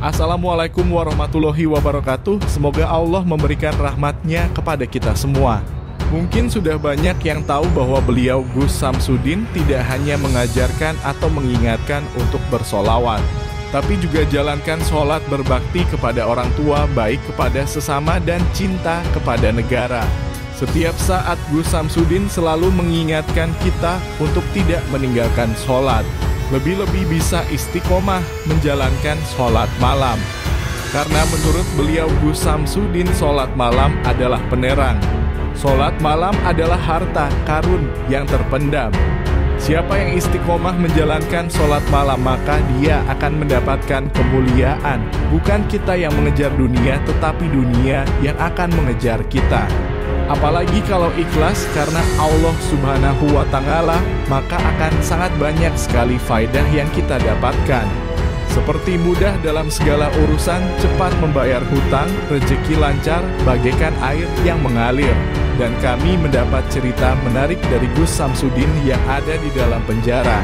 Assalamualaikum warahmatullahi wabarakatuh. Semoga Allah memberikan rahmatnya kepada kita semua. Mungkin sudah banyak yang tahu bahwa beliau Gus Samsudin tidak hanya mengajarkan atau mengingatkan untuk bersolawat, tapi juga jalankan sholat berbakti kepada orang tua, baik kepada sesama dan cinta kepada negara. Setiap saat Gus Samsudin selalu mengingatkan kita untuk tidak meninggalkan sholat. Lebih-lebih bisa istiqomah menjalankan sholat malam. Karena menurut beliau Gus Samsudin, sholat malam adalah penerang. Sholat malam adalah harta karun yang terpendam. Siapa yang istiqomah menjalankan sholat malam, maka dia akan mendapatkan kemuliaan. Bukan kita yang mengejar dunia, tetapi dunia yang akan mengejar kita. Apalagi kalau ikhlas karena Allah Subhanahu wa Ta'ala, maka akan sangat banyak sekali faedah yang kita dapatkan. Seperti mudah dalam segala urusan, cepat membayar hutang, rezeki lancar, bagaikan air yang mengalir. Dan kami mendapat cerita menarik dari Gus Samsudin yang ada di dalam penjara.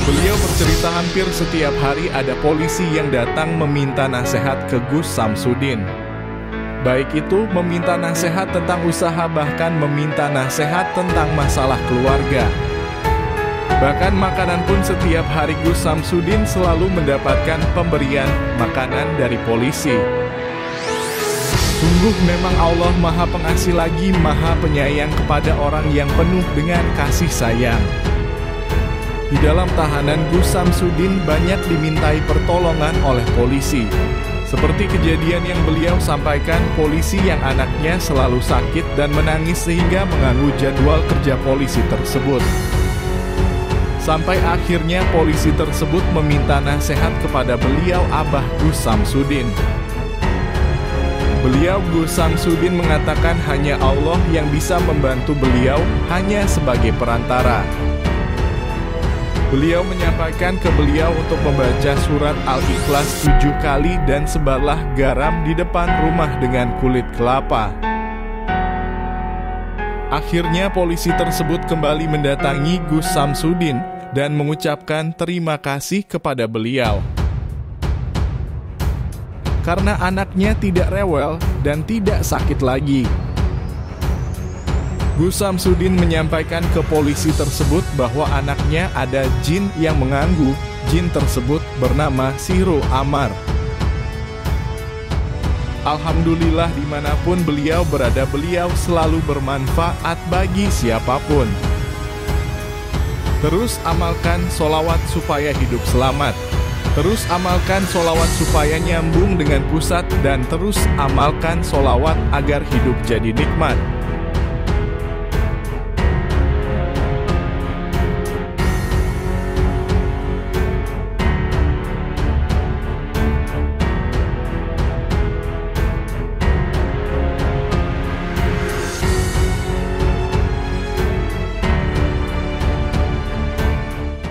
Beliau bercerita hampir setiap hari ada polisi yang datang meminta nasihat ke Gus Samsudin. Baik itu meminta nasihat tentang usaha, bahkan meminta nasihat tentang masalah keluarga. Bahkan makanan pun setiap hari Gus Samsudin selalu mendapatkan pemberian makanan dari polisi. Sungguh memang Allah Maha Pengasih lagi Maha Penyayang kepada orang yang penuh dengan kasih sayang. Di dalam tahanan, Gus Samsudin banyak dimintai pertolongan oleh polisi. Seperti kejadian yang beliau sampaikan, polisi yang anaknya selalu sakit dan menangis sehingga mengganggu jadwal kerja polisi tersebut. Sampai akhirnya polisi tersebut meminta nasihat kepada beliau Abah Gus Samsudin. Beliau Gus Samsudin mengatakan hanya Allah yang bisa membantu beliau, hanya sebagai perantara. Beliau menyampaikan ke beliau untuk membaca surat Al-Ikhlas 7 kali dan sebarlah garam di depan rumah dengan kulit kelapa. Akhirnya polisi tersebut kembali mendatangi Gus Samsudin dan mengucapkan terima kasih kepada beliau. Karena anaknya tidak rewel dan tidak sakit lagi. Gus Samsudin menyampaikan ke polisi tersebut bahwa anaknya ada jin yang mengganggu. Jin tersebut bernama Sihru Amar. Alhamdulillah dimanapun beliau berada, beliau selalu bermanfaat bagi siapapun. Terus amalkan sholawat supaya hidup selamat. Terus amalkan sholawat supaya nyambung dengan pusat. Dan terus amalkan sholawat agar hidup jadi nikmat.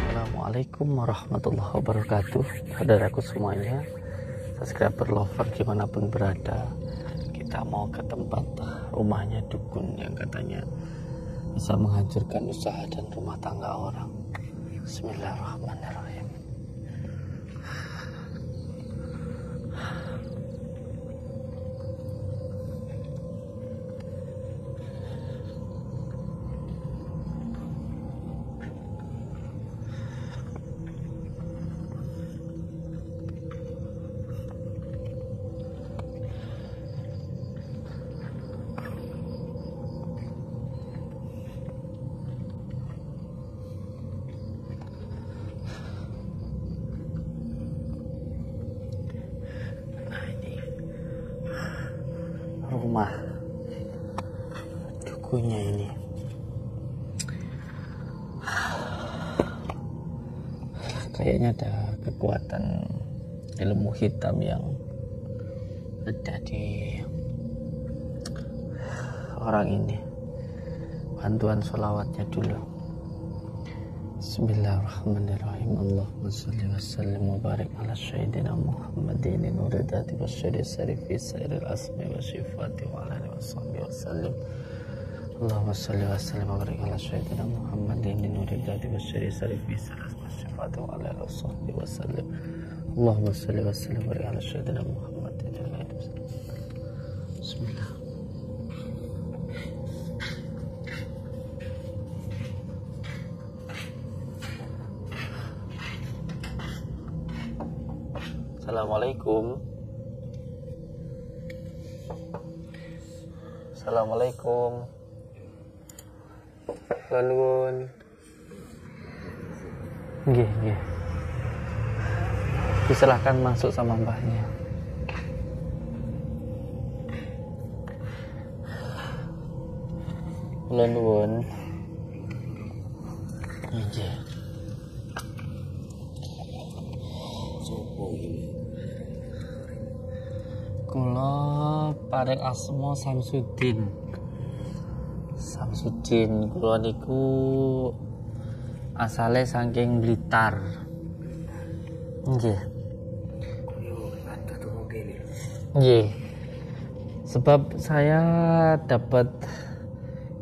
Assalamualaikum warahmatullahi wabarakatuh. Saudaraku semuanya, subscriber lover dimanapun berada, kita mau ke tempat rumahnya dukun yang katanya bisa menghancurkan usaha dan rumah tangga orang. Bismillahirrahmanirrahim. Rumah dukunnya ini kayaknya ada kekuatan ilmu hitam yang ada di orang ini. Bantuan sholawatnya dulu. Bismillahirrahmanirrahim. Allahumma salli wa sallim wa barik ala sayyidina Muhammadin nuridati wa syari sarifi sairil asmi wa sifati wa ala alihi wa sahbihi wa sallim. Allahumma salli wa sallim wa barik ala sayyidina Muhammadin nuridati wa syari sarifi sairil asmi wa sifati wa ala alihi wa sahbihi wa sallim. Allahumma shalli wa sallim wa barik ala sayyidina Muhammad. Bismillah. Assalamualaikum. Assalamualaikum. Nuwun. Nggih. Disilahkan masuk sama mbahnya. Nuwun. Nggih. Kula paring asma Samsudin. Kula niku asale saking Blitar. Nggih. Nggih. Sebab saya dapat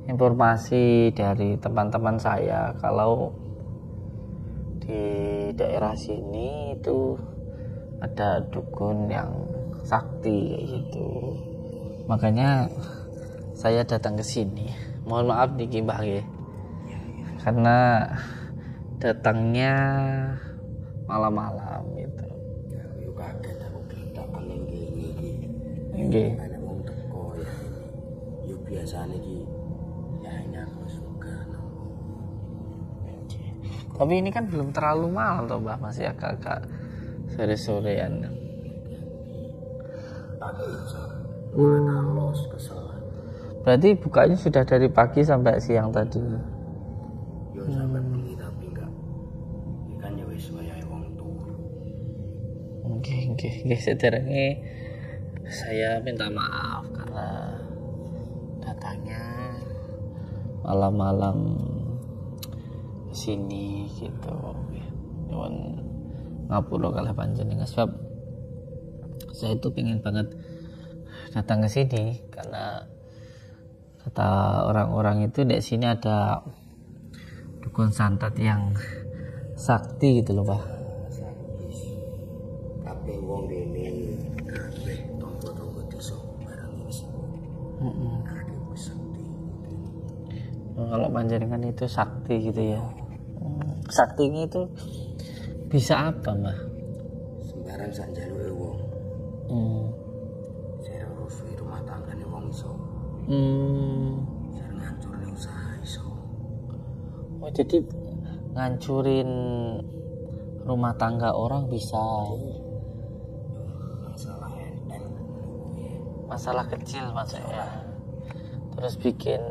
informasi dari teman-teman saya kalau di daerah sini itu ada dukun yang sakti kayak gitu. Makanya saya datang ke sini. Mohon maaf niki Mbah nggih. Karena datangnya malam-malam gitu. Ya yo kaget aku kedatangan ning kene iki. Nggih. Ana wong teko ya. Yo biasane iki ya hanya aku suka. Tapi ini kan belum terlalu malam toh Mbah, masih agak-agak sore-sorean. Los kesel. Berarti bukanya sudah dari pagi sampai siang tadi. Yo sampai bengi tapi enggak. Iki kan ya wis wayahe wong turu. Nggih, sederenge saya minta maaf karena datangnya malam-malam ke sini gitu. Nyuwun ngapura kalih panjenengan sebab saya itu pengen banget datang ke sini karena kata orang-orang itu di sini ada dukun santet yang sakti gitu loh Pak. Kabeh wong kene kabeh tonggo-tonggo desa barang wis. Kabeh wis sakti. Kalau panjenengan itu sakti gitu ya. Saktinya itu bisa apa Mbak? Sembarang sak jaluke wong. Saya urus rumah tanggane wong iso. Saya ngancurin usaha iso. Oh jadi ngancurin rumah tangga orang bisa. Masalah enteng. Masalah kecil maksudnya. Terus bikin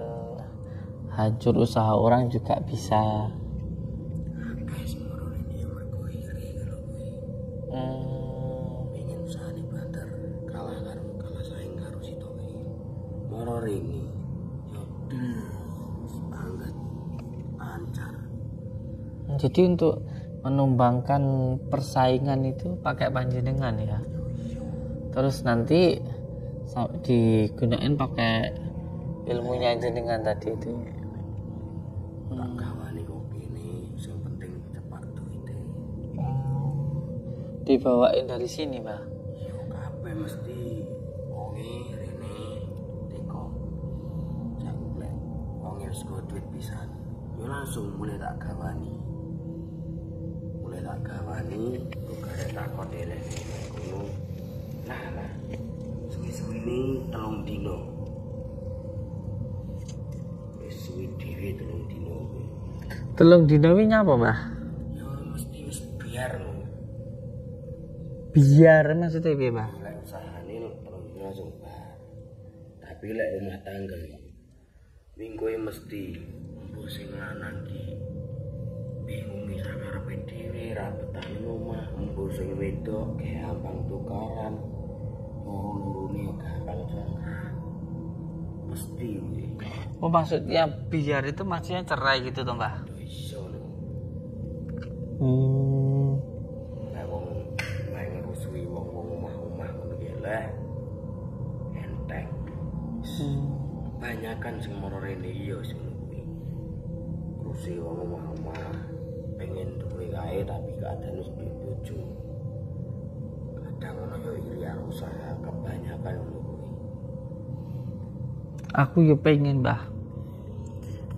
hancur usaha orang juga bisa. Guys, ngono ini mergo iri karo kuwi. Pengen usahane banter kalah saing karo sitoke. Moro rini. Yo banget lancar. Jadi untuk menumbangkan persaingan itu pakai panjenengan ya. Terus nanti digunain pakai ilmunya jenengan tadi itu. Tak gawani kok kene, sing penting cepat duite. Dibawain dari sini, Mbak. Yo kabeh mesti wonge rene teko. Aku lek wonge wis go duit pisan. Yo langsung mulai tak gawani. Kok gak takon dhewe ngono. Nah. Suwi-suwi ini 3 dino. Wis suwi dhewe 3 dino. 3 dino wi nyapa, Mbah? Yo mesti wis biar lho. Biar maksudnya piye, Mbah? Lek usahane 3 dino langsung bar. Tapi lek rumah tangga minggu mesti mbok sing lanang ki bingung bisa ngarepe dhewe ra betah omah, mbok sing wedok gampang tukaran. Loro-lorone gampang congkak. Mesti kuwi. Oh maksudnya biar itu maksudnya cerai gitu toh, Mbah? Iso lho. Lah wong ngerusui wong-wong omah-omah ngono ki leh. Enteng. Banyakan sing moro rene iya sing kuwi. Ngrusi wong omah-omah pengen duwe kae tapi keadaan wis duwe bojo. usaha kebanyakan ngono kuwi. Aku ya pengen, Mbah.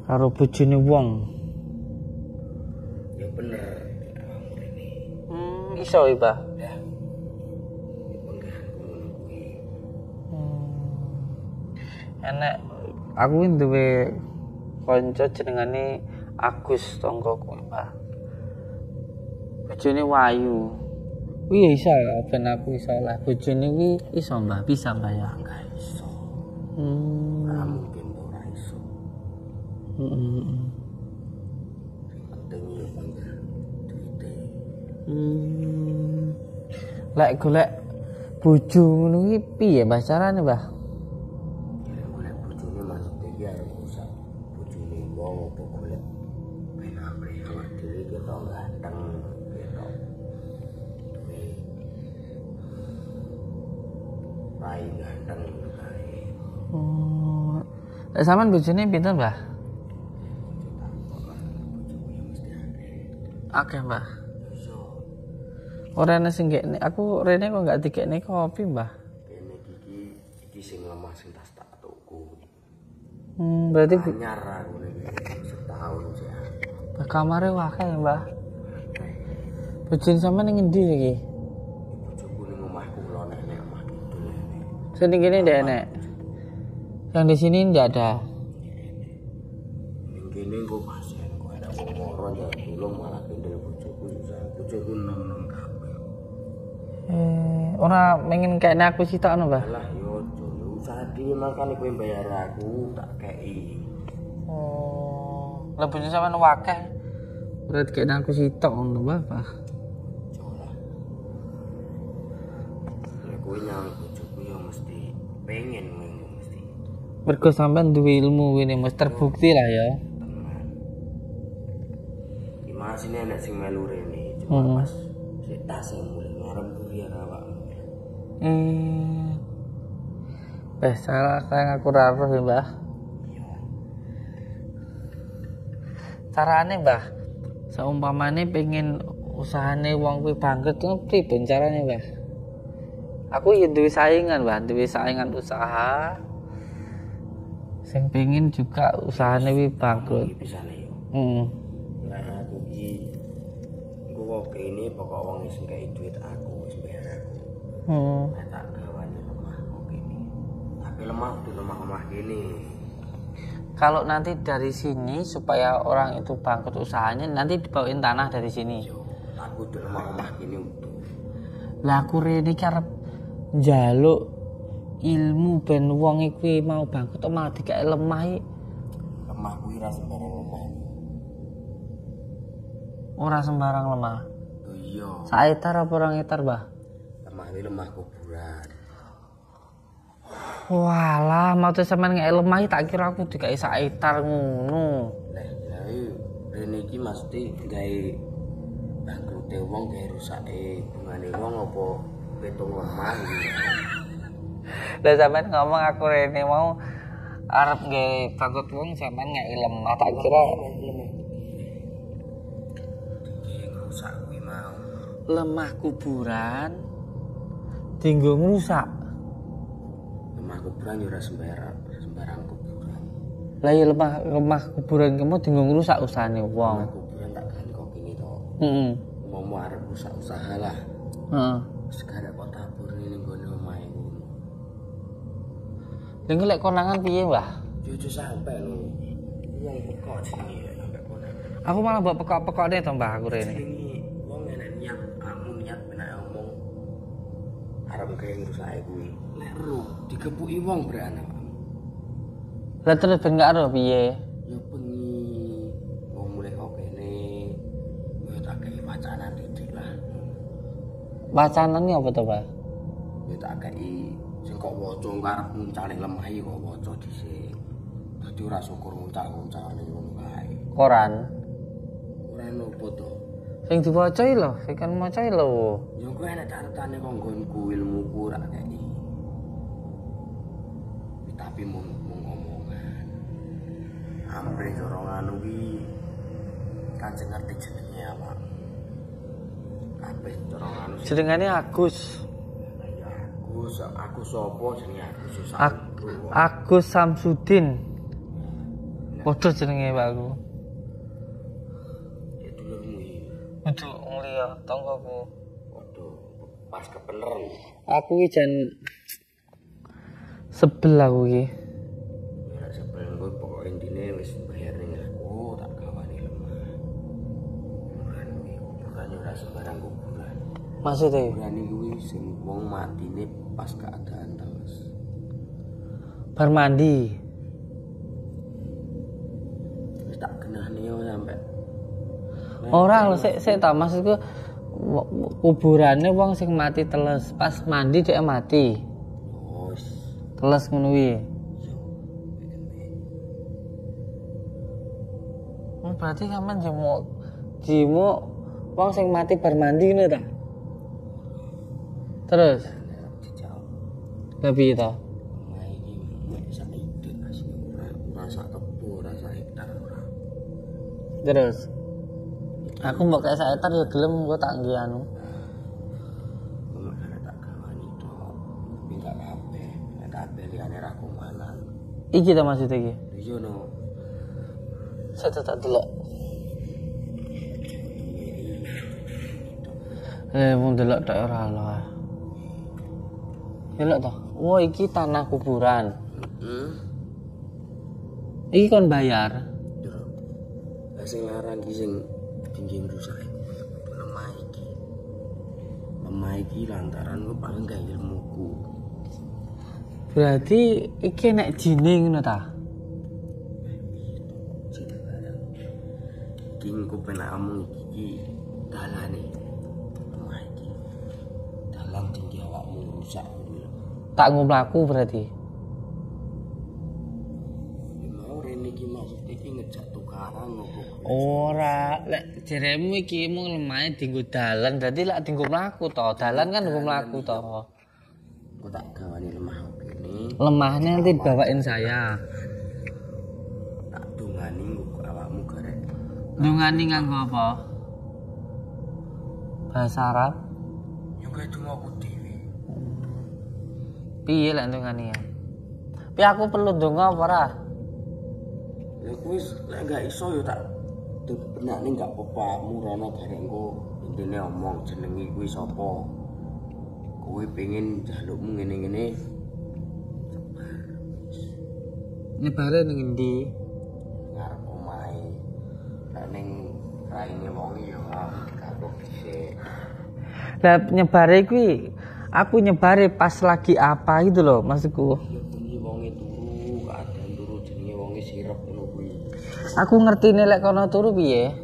Karo bojone wong. Ya bener. Ini. Iso ya, Mbah. Ya. Ya pengganggu ngono kuwi. Enek aku duwe kanca jenengane Agus tanggoku, Mbah. Bojone Wayu. Kuwi ya iso ya, ben aku iso lah. Bojone kuwi iso, Mbah, bisa, Mbah ya. Enggak iso. Hmm. Mungkin ora iso. Penting ya bangga. Duite. Lek golek bojo ngono kuwi piye, Mbah, carane, Mbah? Golek bojone maksudnya iki arep usah bojone wong apa golek ben amre awak dhewe ketok ganteng ketok duwe rai ganteng kae. Lek sampean bojone pinten, Mbah? Akeh, Mbah. Iso Ora ana sing gekne. Aku rene kok gak dikekne kopi, Mbah. kene iki sing lemah sing tas tak tuku. Berarti Anyar aku iki setahun sih. kamare wae, Mbah. Bojone sampean ning endi iki? Bojoku ning omahku lho nek omah kidul. Sing ning kene ndak enek. Yang di sini ndak ada. Ning kene engko pasien kok enak wong moro ya tulung malah kendel bojoku susah. Bojoku nom-nom kabeh. Ora pengen kene aku sitokno, Mbah. Lah yo ojo usaha dhewe makane kowe bayar aku tak kei. Lah bojone sampean wakeh. Berarti kene aku sitok ngono, Mbah. Coba. Nek kowe nyang bojoku yo mesti pengen kowe mesti Mergo sampean duwe ilmu ngene mesti terbukti lah ya. tenan. Gimana sih nek sing melu rene cuma pas sik tas sing mulai ngarep kuwi awakmu. Salah sayang aku raruh ya, Mbah. Carane, Mbah, saumpamane pengen usahane wong kuwi bangkrut ku priben carane, Mbah? Aku ya duwe saingan, Mbah, duwe saingan usaha. Sing pengen juga usahane kuwi bangkrut. Iki pisane yo. Heeh. Aku iki engko kok kene pokok wong sing kei duit aku wis bayar aku. Nek tak gawane lemah kok kene. Tapi lemah di lemah kene. Kalau nanti dari sini supaya orang itu bangkrut usahanya nanti dibawain tanah dari sini. Yo, aku di lemah kene utuh. Lah aku rene iki arep njaluk ilmu ben wong iki mau bangkrut malah dikek lemah iki. Lemah kuwi ra sembarang lemah. Ora sembarang lemah. Oh iya, Sak hektar apa 2 hektar, Mbah? lemah kuwi lemah kuburan. Walah, mau sampean ngek lemah iki tak kira aku dikek sak hektar ngono. Lah, rene iki mesti gawe bangkrute wong gawe rusake bungane wong apa petung lemah iki. Lah sampean ngomong aku rene mau arep nggawe bangkrut wong sampean ngek lemah tak kira Iki rusak kuwi mau. lemah kuburan dinggo ngrusak. Lemah kuburan yo ora sembarang kuburan. Lah ya lemah kuburan kamu dinggo ngrusak usahane Lemah wong. kuburan tak kan kok kene to. Heeh. Mau arep rusak usaha lah. Heeh. Sekarang kok tabur ning nggone omahe ngono. Lha lek konangan piye, Mbah? Jojo sampe lho. Wong pekok jenenge ya sampe kono. Aku malah mbok pekok-pekokne to, Mbah, aku rene. Jenenge wong enek niat, aku niat benak omong arep gawe rusake kuwi. Lek ro digepuki wong bre anak. Lah terus ben gak ero piye? Ya bengi wong mulai kok kene. Ya tak kei wacana didik lah. Wacanane apa to, Mbah? Ya tak kei sing kok waca arep nguncale lemah iki kok waca dhisik. Dadi ora syukur nguncale ngono kae. Koran. Ora nopo to. Sing diwaca iki lho, sing kan maca iki lho. Ya kowe enek catetane kok nggonku ilmuku ora kei. Tapi mung omongan. Amre corongan kuwi Kanjeng ngerti jenenge apa. Kabeh corongan Jenengane Agus. ya aku Aku sopo jenenge Agus Samsudin. Padha jenenge Pak aku. Ya dulurmu iki. Aduh mulia tanggoku. Waduh, pas kebener. Aku iki jan sebel aku iki. Ya sebel engko pokoke intine wis bayar ning aku tak gawani lemah. Kuburan ora sembarang kuburan. Maksudnya? Kuburan iki kuwi sing wong matine pas keadaan teles. Bar mandi. Wis tak genahne yo sampe. Ora lho sik ta maksudku kuburane wong sing mati teles pas mandi dhek mati. Wis Teles ngono kuwi. Berarti sampean jimu wong sing mati bar mandi ngono ta? Terus tapi itu terus aku mau kayak saya tar ya gelem gue tak nggih anu iki ta maksud iki iya no saya tak delok mau delok tok ora lah delok to oh iki tanah kuburan iki kon bayar sing larang iki sing pinggir rusak lemah iki lantaran gue paling gak ilmuku berarti iki nek jine ngono ta iki engko penakmu iki dalane lemah iki dalan tinggi awakmu rusak tak ngomlaku berarti mau rene iki maksud iki ngejak tukaran opo ora lek jeremu iki mung lemahe dienggo dalan berarti lek dienggo mlaku to dalan kan dienggo mlaku to aku tak gawani lemah kene lemahnya nanti bawain saya tak dungani nggo awakmu garek dungani nganggo apa bahasa Arab yo gawe dongaku dhewe piye lek dungani ya piye aku perlu donga apa ora ya kuwi lek gak iso yo tak benak ning gak apa-apa murono garek engko intine omong jenenge kuwi sapa kowe pengen jalukmu ngene-ngene nyebare ning endi ngarep omahe lek ning raine wong yo dikapok dhisik lah nyebare kuwi aku nyebare pas lagi apa gitu loh maksudku yo bengi wonge turu keadaan turu jenenge wonge sirep ngono kuwi aku ngertine lek kono turu piye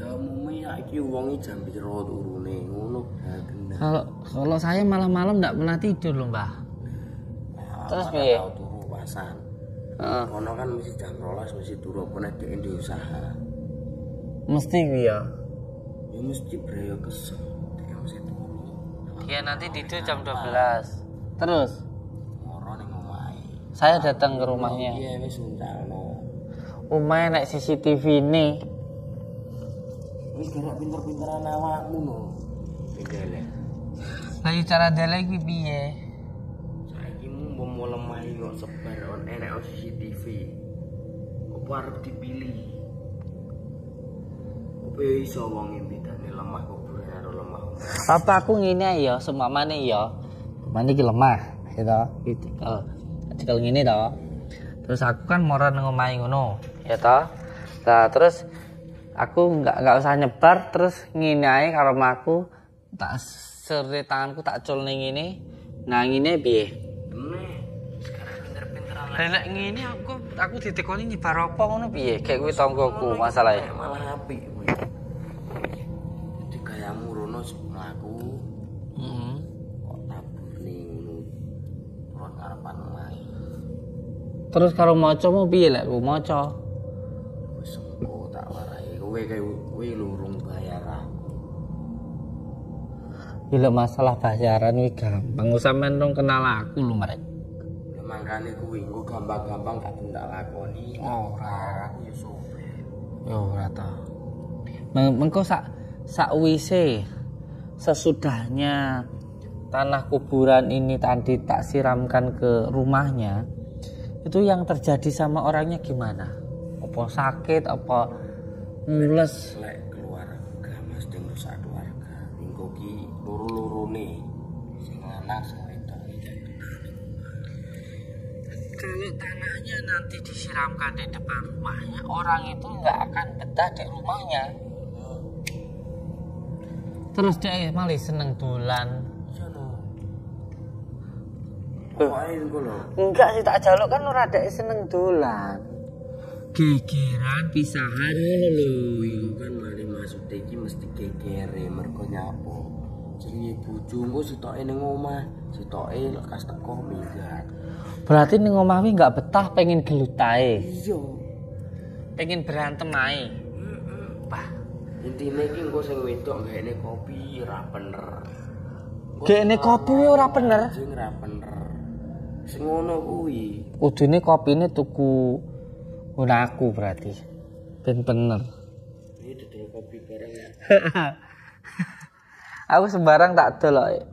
ya mume iki wonge jam piro turune ngono gak kalau saya malam-malam enggak pernah tidur loh mbah terus piye turu pasan kono kan mesti jam 12 mesti turu apa nek dhek ndek usaha mesti piye ya mesti breyo kesel dhek mesti turu dia nanti tidur jam 12 terus moro ning omahe saya datang ke rumahnya iya wis untalno omahe nek CCTV ini wis gerak pinter-pinteran awakmu no ndele lagi cara delek kuwi piye saiki mau lemah kok sebar on enek CCTV opo arep dipilih opo iso wong bedane lemah kuburan karo lemah apa aku ngene ya semamane ya mana iki lemah gitu kalau ngene to terus aku kan moro nang omahe ngono ya to nah terus aku enggak usah nyebar terus ngene ae karo mlaku tak seret tanganku tak cul ning ngene nah ngene piye sekarang pinter-pinteran lek ngene aku ditekoni nyebar apa ngono piye kayak kuwi tanggoku masalahe malah apik kuwi dadi gayamu rono mlaku kok taburne ngono ora karepan omahe terus karo maca mau piye lek ku maca wis engko tak warai kowe lurung bayar aku Bila masalah bayaran kuwi gampang, sampean dong kenal aku lho, Marek. Ya mangkane kuwi engko gampang-gampang gak tindak lakoni. Ora, aku ya sopir. Ya ora ta. Mengko sesudahnya tanah kuburan ini tadi tak siramkan ke rumahnya, itu yang terjadi sama orangnya gimana? Apa sakit, apa mules? Lek keluarga mesti rusak keluarga. Minggu ki loro-lorone sing lanang sing wedok iki. Kalau tanahnya nanti disiramkan di depan rumahnya, orang itu nggak akan betah di rumahnya. Terus dia malah seneng dolan. Apain kok lho? Enggak sih, tak jaluk kan ora ada seneng dolan. Gegeran pisahan ngono lho. Iku kan mari maksud iki mesti gegere mergo nyapo. Jenenge bojo engko sitoke ning omah, sitoke lekas teko minggat. Berarti ning omah wi enggak betah, pengen gelut ae. Iya. Pengen berantem ae. Wah, Intine iki engko sing wedok gaene kopi ora bener. gekne kopi ora bener. Sing ora bener. Sing ngono kuwi. Kudune kopine tuku aku berarti. Ben bener. Iki dodol kopi bareng ya. Aku sembarang tak delok.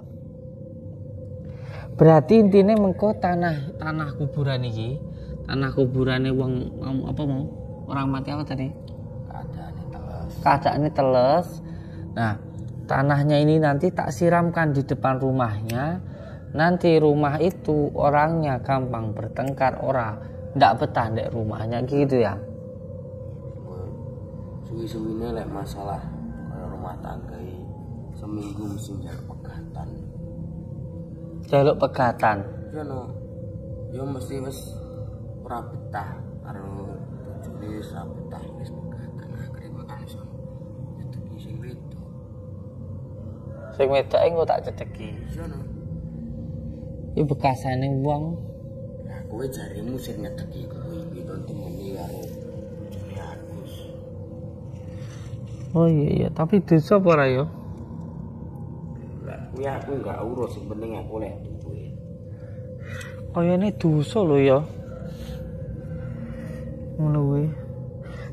Berarti intine mengko tanah kuburan iki, tanah kuburane wong apa mau? Orang mati apa tadi? Keadaannya teles. Nah, tanahnya ini nanti tak siramkan di depan rumahnya. Nanti rumah itu orangnya gampang bertengkar, ndak betah ndek rumahnya gitu ya. Suwi-suwine lek masalah kaya rumah tangga seminggu mesti njaluk pegatan. Jaluk pegatan. Ya no. Ya mesti wis ora betah karo bojone wis ora betah wis pegatan. Akhire kan iso nyedeki sing wedok. Sing wedoke engko tak cedeki. Ya no. Iki bekasane wong. Lah kowe jarimu sing nyedeki kuwi kon temeni karo bojone Agus. Oh iya, tapi dosa apa ora ya? Lah kuwi aku enggak urus, sing penting aku lek duwe. Kayane dosa lho ya. Ngono kuwi.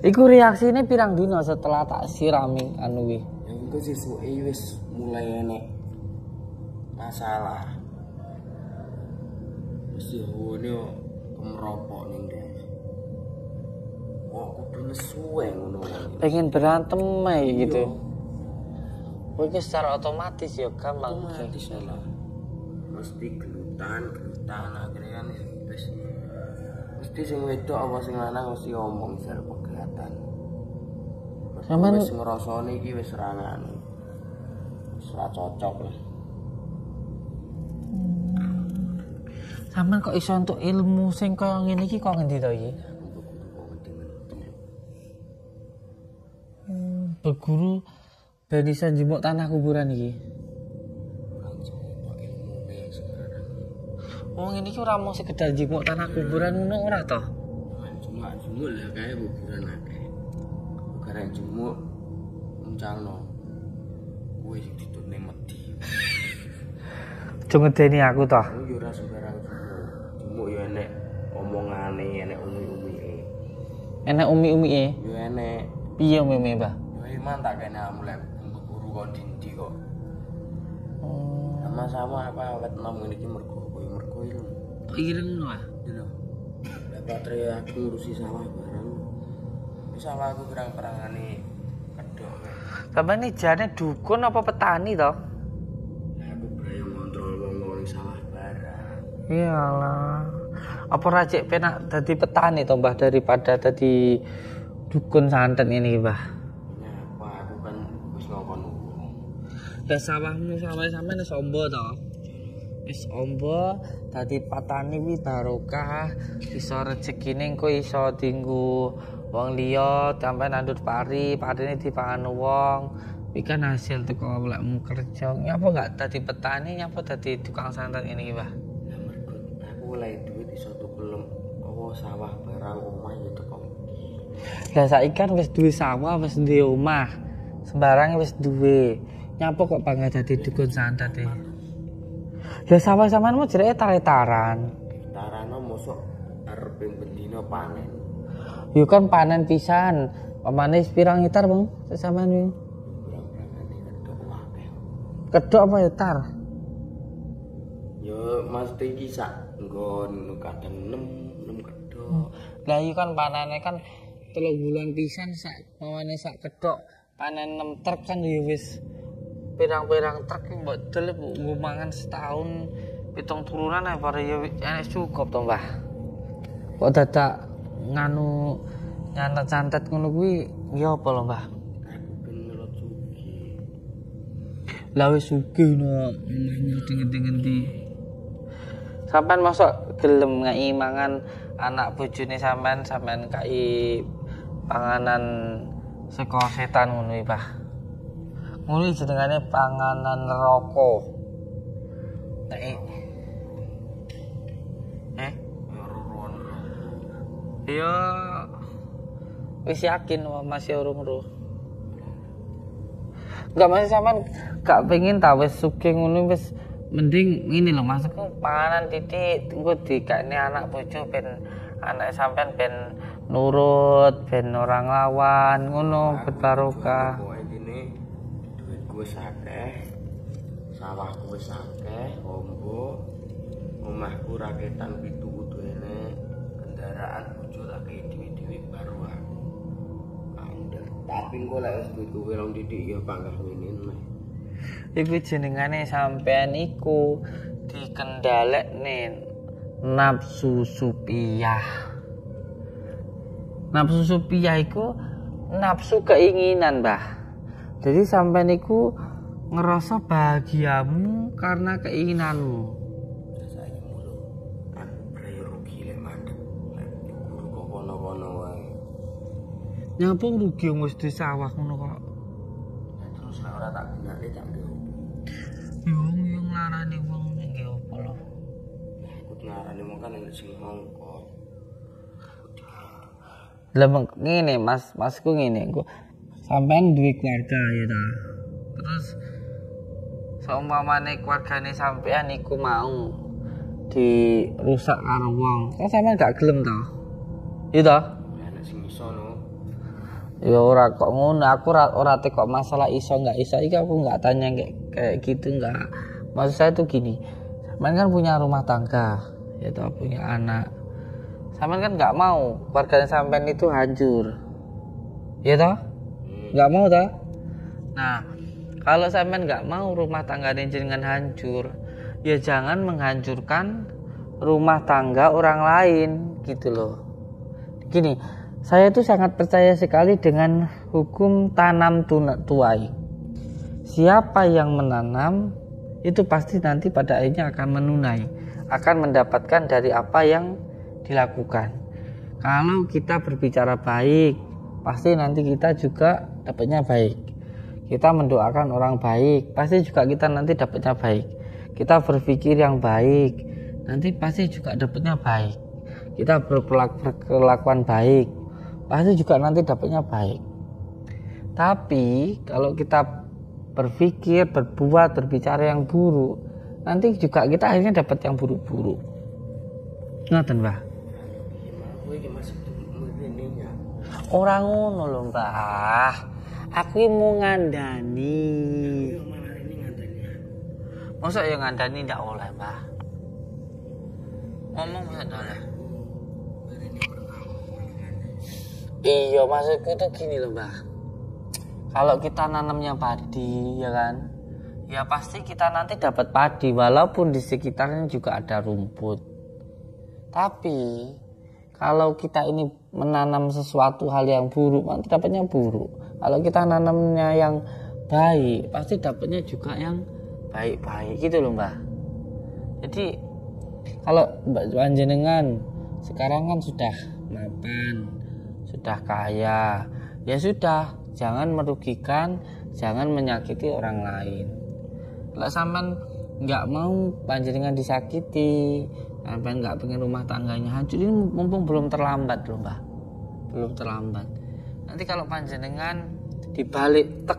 Iku reaksine pirang dina setelah tak sirami anu kuwi? Ya engko sesuke wis mulai enek masalah. Mesti hone kemeropok ning ndek. Kok kudu nesuwe ngono. Pengen berantem ae gitu. Pokoknya secara otomatis ya gampang. Otomatis lah. Mesti gelutan akhirnya kan wis mesti sing wedok apa sing lanang mesti ngomong jar pegatan. Sampeyan wis ngrasane iki wis rangan. Wis ora cocok lah. Sampeyan kok iso entuk ilmu sing kaya ngene iki kok ngendi to iki? Berguru dari sanjimuk tanah kuburan iki. Oh ngene iki ora mau sekedar jimuk tanah kuburan ngono ora toh? Cuma lah kae kuburan akeh. Karek jumuk muncalno. Kuwi sing ditune medhi. Aja ngedeni aku toh. Yo ora sembarang jumuk yo enek omongane, enek umi-umike. Enek umi-umike. Yo enek. Piye umi-umi, Mbah? Iman tak kene amulek guru kok dindi kok. Oh. Sama-sama apa awet nom ngene iki mergo ilmu. Ireng ngono ah. Lho. Lah baterai aku ngurusi sawah bareng. Wis sawah aku perang-perangane kedok. Sampeyan iki jane dukun apa petani toh? Aku brayo ngontrol wong-wong sawah bareng. Iyalah. Apa rajik penak dadi petani toh, Mbah, daripada dadi dukun santet ini, Mbah? Ya, aku kan wis ngokon urung. Ya sawahmu sampeyan wis ombo toh. Wis ombo dadi petani wi barokah, iso rezekine engko iso dienggo wong liya, sampeyan nandut parine dipangan wong. Iki kan hasil teko awakmu kerja. Nyapa enggak dadi petani, nyapa dadi tukang santet ini, Mbah? Lah mergo aku oleh duit iso tuku sawah barang omah ya teko. Lah saiki kan wis duwe sawah, wis duwe omah. Sembarang wis duwe. Nyapa kok bangga dadi dukun santet e? Ya sawah sampean mau jereke tar-taran. Tarana mosok arep bendina panen. Yo kan panen pisan. Pamane pirang hektar, Bang? Sampean iki. Berang-berangane kedok akeh. Kedok apa hektar? Yo mesti iki sak nggon kadang 6 kedok. Lah iya kan panane kan 3 bulan pisan sak mawane sak kedok panen 6 truk kan ya wis pirang-pirang truk mbok dol mbok mangan setahun 7 turunan ya bare ya enek cukup to Mbah. Kok dadak nganu nyantet-santet ngono kuwi ya apa lho Mbah? Aku ben melot sugih. Lah wis sugih no omahmu ngendi-ngendi. Sampeyan mosok gelem ngeki mangan anak bojone sampean kai panganan saka setan ngono iki, Pak. Ngono jenengane panganan neraka. Nek iya wis yakin masih urung roh. Enggak masih sampean gak pengen ta wis sugih ngono wis mending ngene lho maksudku panganan titik engko dikane anak bojo ben anak sampean ben nurut ben orang lawan ngono ben barokah. Pokoke gini duitku wis akeh. Sawahku wis akeh, ombo. Omahku raketan 7 kudu enek. Kendaraan bojo tak kei dhewe-dhewe baru aku. Andel. Tapi engko lek wis duitku welong titik ya panggah ngene. Iku jenengane sampean iku dikendhalekne nafsu supiyah. Nafsu supiyah iku nafsu keinginan, Mbah. Jadi sampean iku ngerasa bahagiamu karena keinginanmu. Saiki mulu aku breyo rugi lek mandek. Lek guru kok kono-kono wae. Nyapa rugi wis di sawah ngono kok. Terus lek ora tak gunakne tak nggo. Yung larane wong nggih apa lho. Aku ngarani wong kan nek sing mongko. Lah ngene Masku ngene engko sampean duwe keluarga ya ta. Terus seumpamane keluargane sampean iku mau dirusak karo wong. Kan sampean gak gelem to. Iya to? Nek sing iso no. Ya ora kok ngono, aku ora tekok masalah iso enggak iso iki aku enggak tanya kayak gitu enggak. Maksud saya tuh gini. Sampean kan punya rumah tangga, ya toh punya anak. Sampean kan enggak mau keluarga sampean itu hancur. Ya toh? Enggak mau toh? Nah, kalau sampean enggak mau rumah tangga jenengan hancur, ya jangan menghancurkan rumah tangga orang lain gitu loh. Gini, saya itu sangat percaya sekali dengan hukum tanam tuai. Siapa yang menanam itu pasti nanti pada akhirnya akan menunai, akan mendapatkan dari apa yang dilakukan. Kalau kita berbicara baik, pasti nanti kita juga dapatnya baik. Kita mendoakan orang baik, pasti juga kita nanti dapatnya baik. Kita berpikir yang baik, nanti pasti juga dapatnya baik. Kita berkelakuan baik, pasti juga nanti dapatnya baik. Tapi kalau kita berpikir, berbuat, berbicara yang buruk, nanti juga kita akhirnya dapat yang buruk-buruk. Ngoten, Mbah. Orang ngono lho, Mbah. Aku mau ngandani. Masa yang ngandani ndak oleh, Mbah? Ngomong masa ndak oleh? Iya, maksudku tuh gini loh, Mbah. Kalau kita nanamnya padi, ya kan? Ya pasti kita nanti dapat padi, walaupun di sekitarnya juga ada rumput. Tapi kalau kita ini menanam sesuatu hal yang buruk, nanti dapatnya buruk. Kalau kita nanamnya yang baik, pasti dapatnya juga yang baik-baik gitu loh, Mbah. Jadi kalau Mbak panjenengan sekarang kan sudah mapan, sudah kaya, ya sudah, jangan merugikan, jangan menyakiti orang lain. Kalau sampean nggak mau panjenengan disakiti, sampean nggak pengen rumah tangganya hancur, ini mumpung belum terlambat loh, Mbah. Belum terlambat. Nanti kalau panjenengan dibalik tek,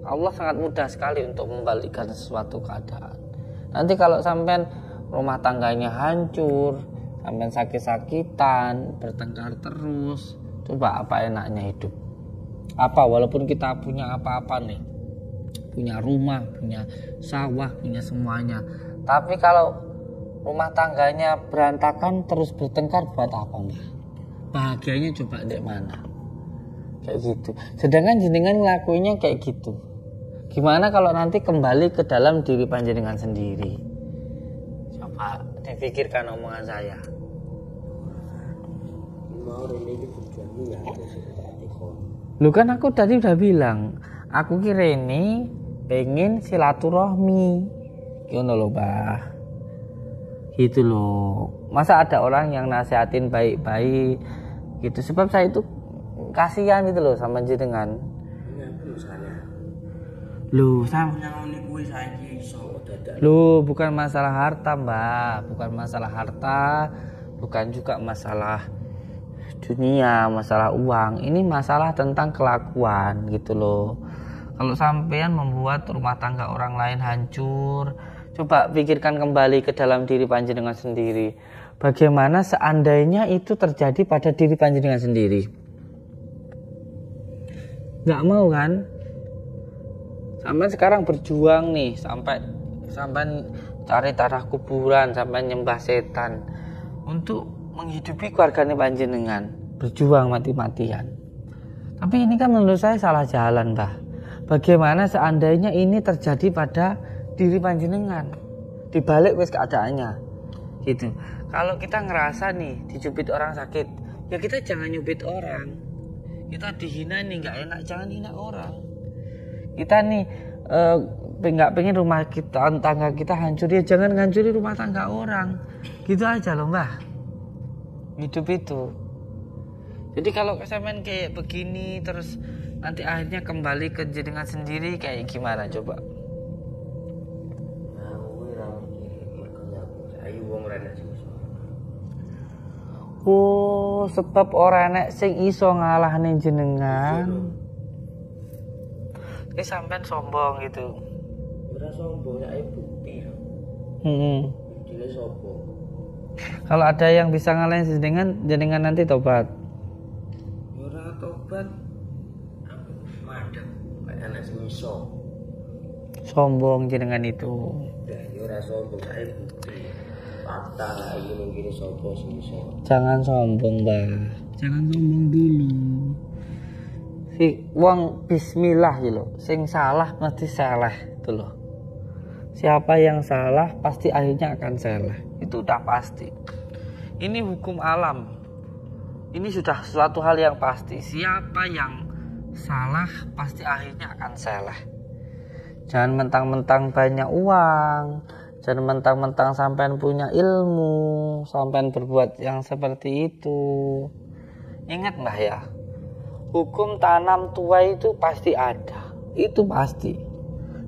Allah sangat mudah sekali untuk membalikkan sesuatu keadaan. Nanti kalau sampean rumah tangganya hancur, sampean sakit-sakitan, bertengkar terus, coba apa enaknya hidup? Apa walaupun kita punya apa-apa nih, punya rumah, punya sawah, punya semuanya, tapi kalau rumah tangganya berantakan terus bertengkar buat apa Mbah? Bahagianya coba di mana? Kayak gitu. Sedangkan jenengan ngelakuinnya kayak gitu. Gimana kalau nanti kembali ke dalam diri panjenengan sendiri? Coba dipikirkan omongan saya. Lu kan aku tadi udah bilang, aku kira ini pengen silaturahmi. Gimana lo Bah? Gitu loh. Masa ada orang yang nasihatin baik-baik gitu. Sebab saya itu kasihan gitu loh sama jenengan. Lu bukan masalah harta Mbak, bukan masalah harta, bukan juga masalah dunia, masalah uang. Ini masalah tentang kelakuan gitu loh. Kalau sampean membuat rumah tangga orang lain hancur, coba pikirkan kembali ke dalam diri panjenengan sendiri. Bagaimana seandainya itu terjadi pada diri panjenengan sendiri? Nggak mau kan? Sampai sekarang berjuang nih, sampai cari tanah kuburan, sampai nyembah setan untuk menghidupi keluarganya panjenengan, berjuang mati-matian. Tapi ini kan menurut saya salah jalan, Mbah. Bagaimana seandainya ini terjadi pada diri panjenengan, dibalik wis keadaannya, gitu. Kalau kita ngerasa nih dicubit orang sakit, ya kita jangan nyubit orang. Kita dihina nih nggak enak, jangan hina orang. Kita nih nggak pengen rumah kita, tangga kita hancur, ya jangan ngancuri rumah tangga orang. Gitu aja loh Mbah. Hidup itu. Jadi kalau kesamaan kayak begini terus nanti akhirnya kembali ke jenengan sendiri kayak gimana coba? Oh, sebab orang nek sing iso ngalahne jenengan. Ini sampean sombong gitu. Ora sombong, ya bukti. Buktine sopo? Kalau ada yang bisa ngalahin jenengan nanti tobat. Ora tobat. Aku madhep kayak anak sing iso. Sombong jenengan itu. Ya ora sombong, saya bukti. Fakta iki mungkin sopo sing iso. Jangan sombong, Mbak. Jangan sombong dulu. Si wong bismillah ya loh. Sing salah mesti salah itu loh. Siapa yang salah pasti akhirnya akan salah. Itu udah pasti. Ini hukum alam. Ini sudah suatu hal yang pasti. Siapa yang salah pasti akhirnya akan salah. Jangan mentang-mentang banyak uang, jangan mentang-mentang sampean punya ilmu, sampean berbuat yang seperti itu. Ingat Mbah ya, hukum tanam tuai itu pasti ada. Itu pasti.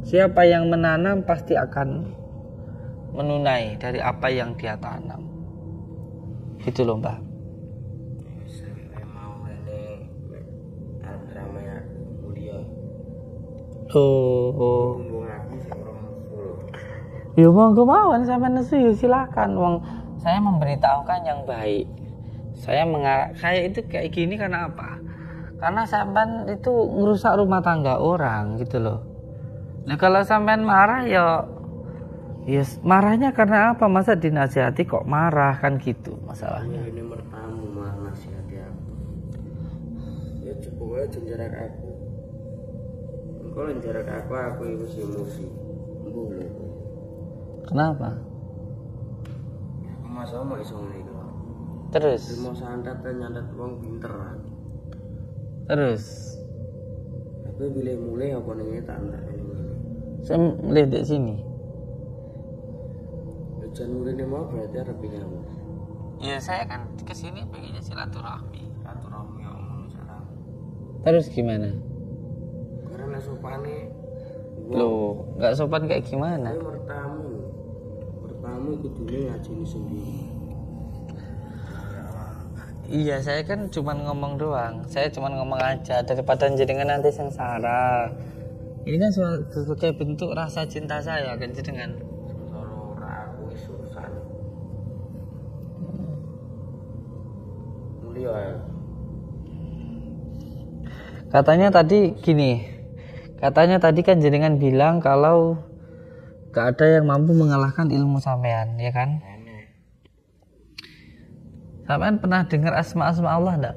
Siapa yang menanam pasti akan menunai dari apa yang dia tanam. Gitu loh Mbah. Oh. Ya monggo mawon sampean nesu silakan. Wong saya memberitahukan yang baik. Saya itu kayak gini karena apa? Karena sampean itu ngerusak rumah tangga orang gitu loh. Nah kalau sampean marah ya marahnya karena apa? Masa dinasihati kok marah kan gitu masalahnya. Ini mertamu malah nasihati aku. Ya coba aja jarak aku. Kalau jarak aku itu emosi. Boleh. Kenapa? Masa mau iso ngene. Terus mau santet nyantet wong pinter. Terus aku bilih mulai apa ning tanda ini. Saya lihat di sini. Jangan mulai mau berarti ada pindah. Ya saya kan ke sini pengennya silaturahmi. Silaturahmi omong sarang. Terus gimana? Karena sopane. Loh, enggak sopan kayak gimana? Mertamu kudune ngajeni sendiri. Iya, saya kan cuma ngomong doang. Saya cuma ngomong aja daripada jenengan nanti sengsara. Ini kan sebagai bentuk rasa cinta saya kan jenengan. Ora aku wis urusan. Mulia. Katanya tadi kan jenengan bilang kalau gak ada yang mampu mengalahkan ilmu sampean, ya kan? Sampean pernah dengar asma-asma Allah enggak?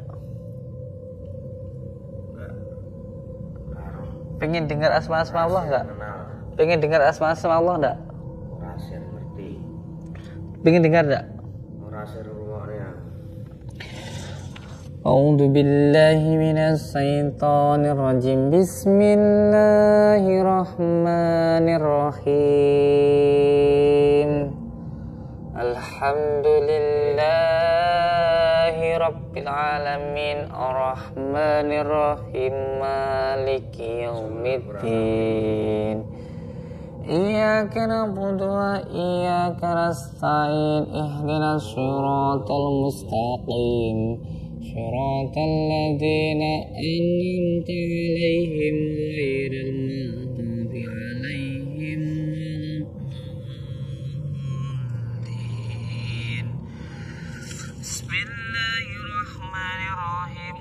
Pengen dengar asma-asma Allah enggak? Pengen dengar asma-asma Allah enggak? Rahasia ngerti. Pengen dengar enggak? Rahasia rumahnya. A'udzu billahi minasy syaithanir rajim. Bismillahirrahmanirrahim. Alhamdulillahi rabbil alamin arrahmanir rahim maliki yaumiddin. Iyyaka na'budu wa iyyaka nasta'in ihdinas siratal mustaqim siratal ladzina an'amta 'alaihim ghairil maghdubi 'alaihim waladdallin. Bismillahirrahmanirrahim.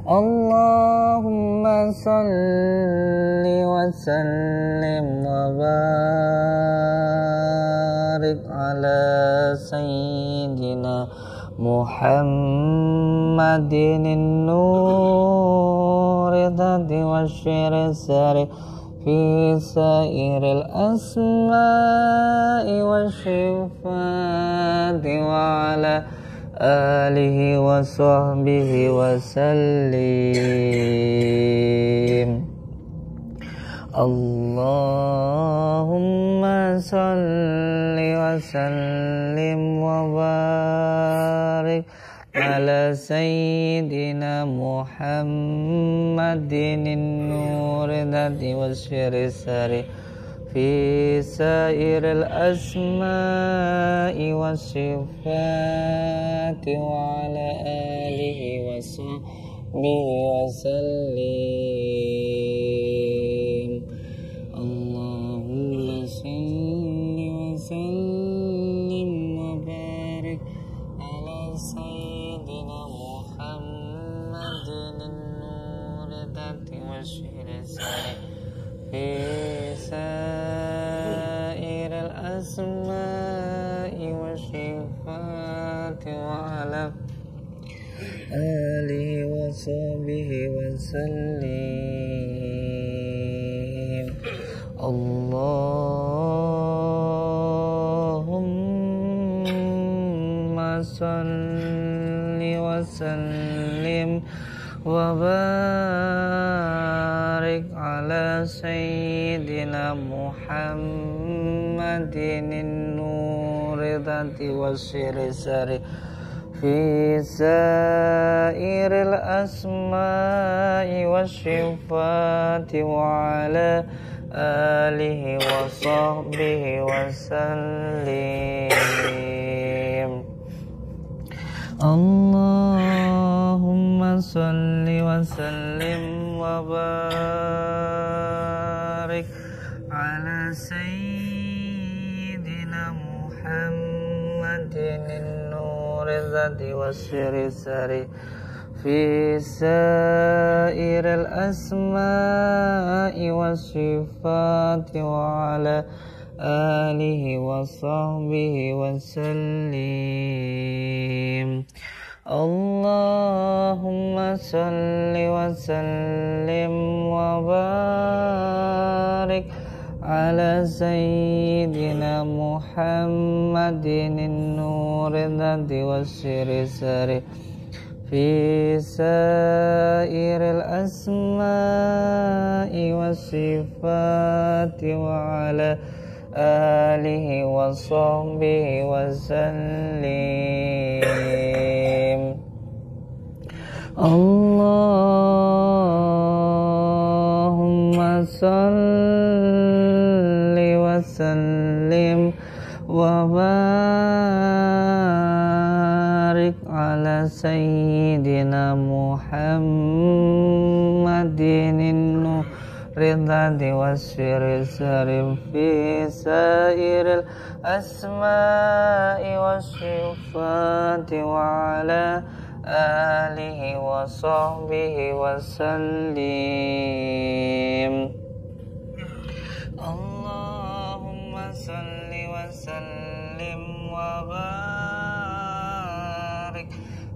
Allahumma salli wa sallim wa barik ala sayyidina Muhammadin nuridati wa syirisari fi sairil asma'i wa syifati wa ala alihi wa sahbihi wa sallim. Allahumma salli wa sallim wa barik ala sayyidina Muhammadin nuridati wa syirisari fi sairil asma'i wa sifati wa ala alihi wa sahbihi wa sallim. Allahumma salli wa sallim wa barik ala sayyidina Muhammadin nuridati wa syirisari fi sairil asma'i wa syifati wa ala alihi wa sahbihi wa sallim. Allahumma salli wa sallim wa barik ala sayyidina Muhammadin nuridati wa syirisari fi sairil asma'i wa syifati wa ala alihi wa sahbihi wa sallim. Allahumma salli wa sallim wa barik ala sayyidina Muhammadin nuridati wa syirisari fi sairil asma'i wa sifati wa ala alihi wa sahbihi wa sallim. Allahumma salli wa sallim wa barik ala sayyidina Muhammadin nuridati wa syirisari fi sairil asma'i wa sifati wa ala alihi wa sahbihi wa sallim. Allahumma salli wa sallim wa barik ala sayyidina Muhammadin nuridati wa syirisari fi sairil asma'i wa sifati wa ala alihi wa sahbihi wasallim. Allahumma salli wa sallim wa barik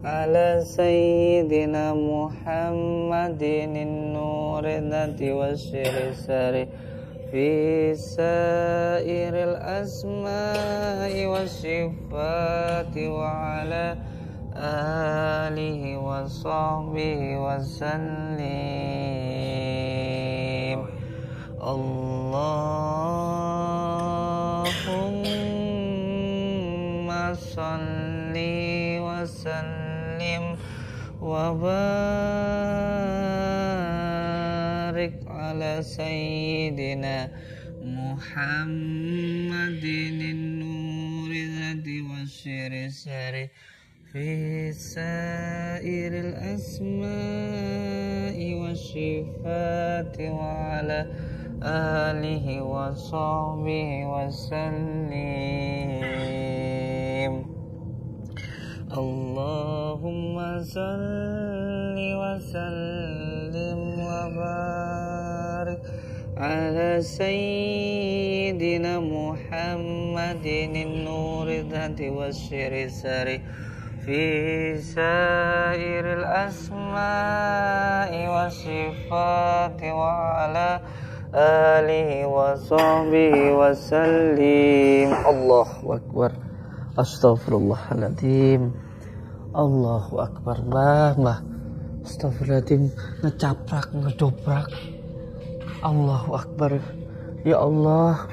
ala sayyidina Muhammadin nurin nati wa syirisari fi sairil asma'i wa sifati wa ala alihi wa sahbihi wa sallim. Allahumma salli wa sallim wa barik ala sayyidina Muhammadin nuri zati wa syirisari fi sairil asma'i wa sifati wa ala alihi wa sahbihi wa sallim. Allahumma salli wa sallim wa barik ala sayyidina Muhammadin nuri dhati wa syirisari fi sairil asma'i wa sifati wa ala alihi wa sahbihi wa sallim. Allahu akbar. Astaghfirullahaladzim. Allahu akbar. Mbah. Astaghfirullahaladzim. Ngecaprak, ngedobrak. Allahu akbar. Ya Allah.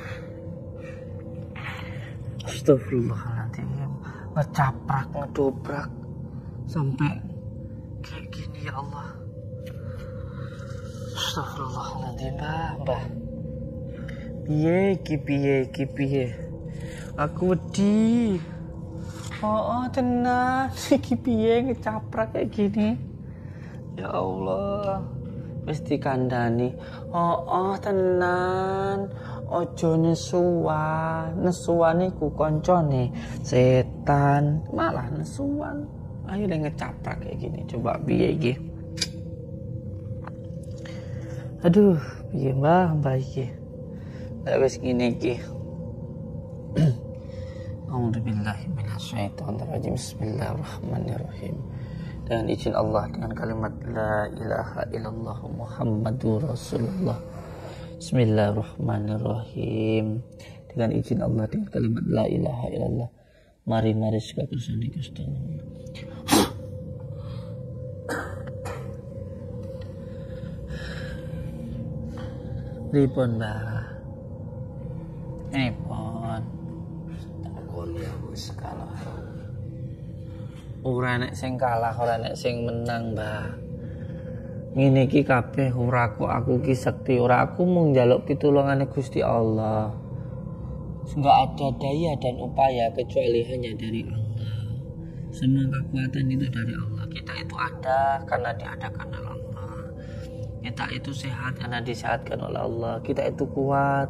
Astaghfirullahaladzim. Ngecaprak, ngedobrak sampai kayak gini ya Allah. Astagfirullahaladzim. Mbah. Piye. Aku wedi. Oh tenan. Iki piye ngecaprak kayak gini. Ya Allah. Wis dikandani. Oh tenan. Ojo nesuan. Nesuan iku koncone setan. Malah nesuan. Ayo deh ngecaprak kayak gini. Coba piye iki. Aduh, piye mbah iki. Wis ngene iki. A'udzubillahi minasyaitonirrajim. Bismillahirrahmanirrahim. Dengan izin Allah, dengan kalimat la ilaha illallah Muhammadur Rasulullah. Bismillahirrahmanirrahim. Dengan izin Allah, dengan kalimat la ilaha illallah. Mari suka kersane Gusti Allah. Pripun, Mbah? Pripun? Takon ya wis kalah. Ora nek sing kalah, ora nek sing menang, Mbah. Ngene iki kabeh ora aku ki sekti, ora aku mung njaluk pitulungane Gusti Allah. Enggak ada daya dan upaya kecuali hanya dari Allah. Semua kekuatan itu dari Allah. Kita itu ada karena diadakan oleh Allah. Kita itu sehat karena disehatkan oleh Allah. Kita itu kuat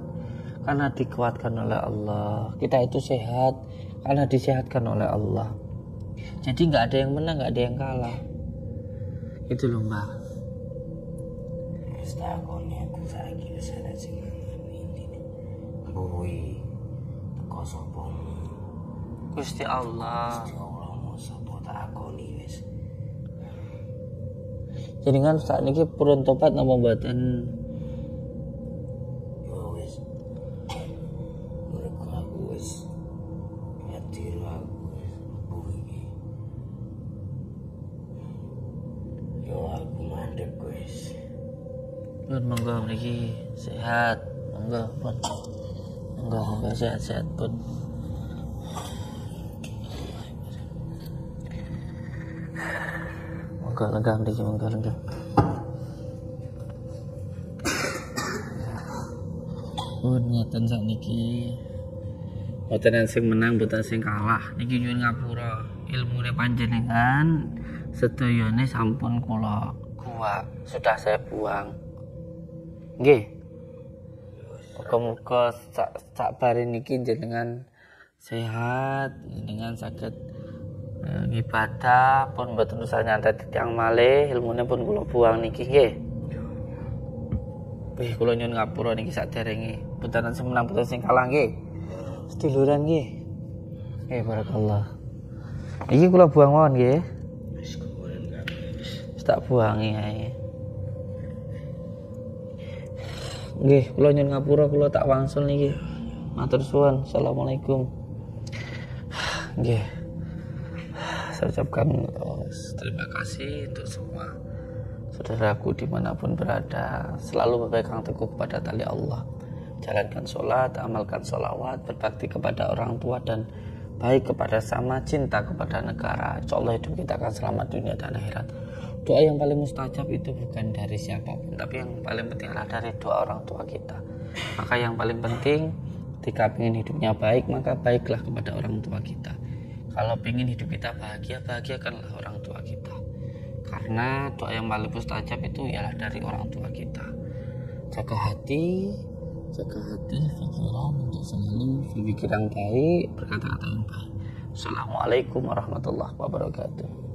karena dikuatkan oleh Allah. Kita itu sehat karena disehatkan oleh Allah. Jadi nggak ada yang menang, nggak ada yang kalah. Itu loh, Mbak. Takone aku saiki wis ana sing ini. Boy. Teko sapa? Gusti Allah. Ya Allah, mau sapa takoni wis. Jenengan saat ini purun tobat napa mboten? Yo wis. Mereka aku wis nyatir aku iki. Yo aku mandek wis. Pun monggo mriki sehat, monggo pun. Monggo sehat-sehat pun. Lega mriki monggo lega. Pun ngeten sakniki. Mboten sing menang, mboten sing kalah. Niki nyuwun ngapura. Ilmune panjenengan sedayane sampun kula kuwak, sudah saya buang. Nggih. Muga-muga sak bare niki jenengan sehat, jenengan saged Ibadah pun mboten usah nyantet tiyang malih, ilmune pun kula buang niki nggih. Wih, kula nyuwun ngapura niki saderenge. Punten sing menang punten sing kalah nggih. Seduluran nggih. Barakallah. Iki kula buang mawon nggih. Wis tak buangi ae. Nggih, kula nyuwun ngapura kula tak wangsul niki. Matur suwun. Assalamualaikum. Nggih. Saya ucapkan terima kasih untuk semua saudaraku dimanapun berada. Selalu berpegang teguh kepada tali Allah, jalankan sholat, amalkan sholawat, berbakti kepada orang tua dan baik kepada sama, cinta kepada negara. Insya Allah hidup kita akan selamat dunia dan akhirat. Doa yang paling mustajab itu bukan dari siapapun, tapi yang paling penting adalah dari doa orang tua kita. Maka yang paling penting ketika ingin hidupnya baik, maka baiklah kepada orang tua kita. Kalau ingin hidup kita bahagia, bahagiakanlah orang tua kita. Karena doa yang paling mustajab itu ialah dari orang tua kita. Jaga hati, pikiran untuk selalu berpikir yang baik, berkata-kata yang baik. Assalamualaikum warahmatullahi wabarakatuh.